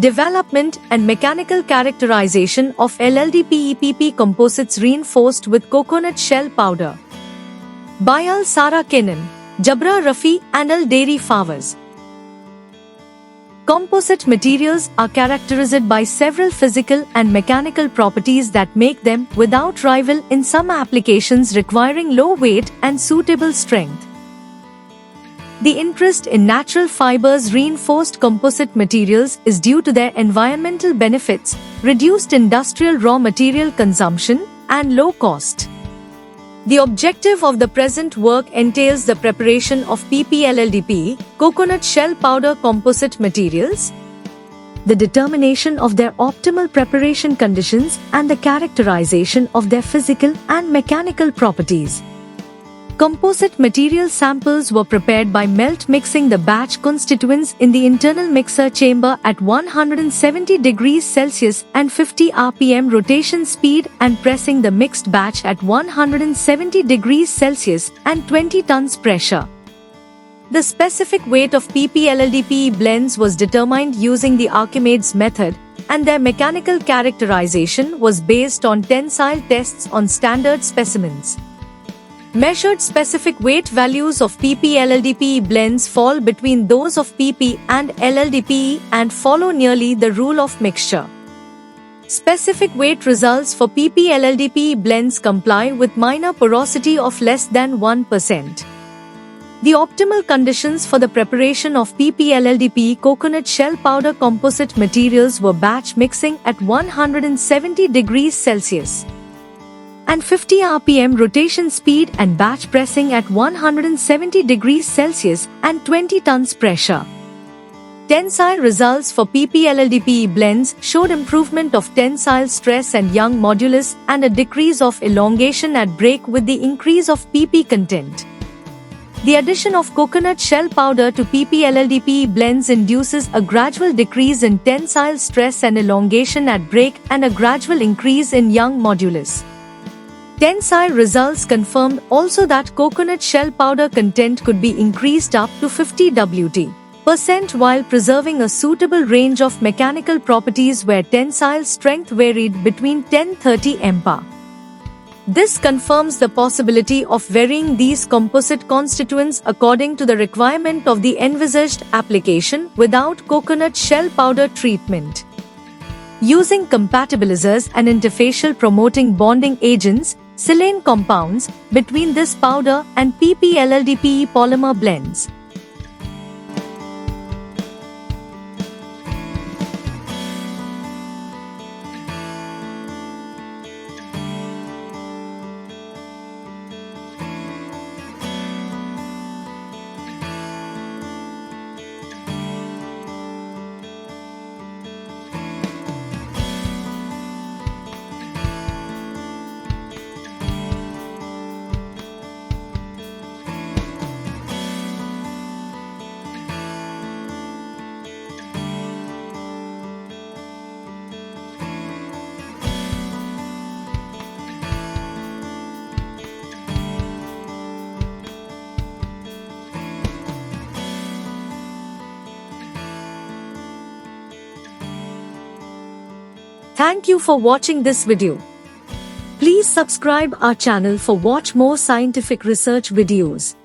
Development and mechanical characterization of LLDPE-PP composites reinforced with coconut shell powder. By Al Sara Kenan, Jabra Rafi and Al Dairy Fawaz. Composite materials are characterized by several physical and mechanical properties that make them without rival in some applications requiring low weight and suitable strength. The interest in natural fibers reinforced composite materials is due to their environmental benefits, reduced industrial raw material consumption, and low cost. The objective of the present work entails the preparation of PP-LLDPE, coconut shell powder composite materials, the determination of their optimal preparation conditions, and the characterization of their physical and mechanical properties. Composite material samples were prepared by melt mixing the batch constituents in the internal mixer chamber at 170 degrees Celsius and 50 rpm rotation speed and pressing the mixed batch at 170 degrees Celsius and 20 tons pressure. The specific weight of PP-LLDPE blends was determined using the Archimedes method, and their mechanical characterization was based on tensile tests on standard specimens. Measured specific weight values of PP-LLDPE blends fall between those of PP and LLDPE and follow nearly the rule of mixture. Specific weight results for PP-LLDPE blends comply with minor porosity of less than 1%. The optimal conditions for the preparation of PP-LLDPE coconut shell powder composite materials were batch mixing at 170 degrees Celsius and 50 rpm rotation speed and batch pressing at 170 degrees Celsius and 20 tons pressure. Tensile results for PP-LLDPE blends showed improvement of tensile stress and Young modulus and a decrease of elongation at break with the increase of PP content. The addition of coconut shell powder to PP-LLDPE blends induces a gradual decrease in tensile stress and elongation at break and a gradual increase in Young modulus. Tensile results confirmed also that coconut shell powder content could be increased up to 50 Wt% while preserving a suitable range of mechanical properties where tensile strength varied between 10-30 MPa. This confirms the possibility of varying these composite constituents according to the requirement of the envisaged application without coconut shell powder treatment. Using compatibilizers and interfacial promoting bonding agents, silane compounds, between this powder and PP-LLDPE polymer blends. Thank you for watching this video. Please subscribe our channel for watch more scientific research videos.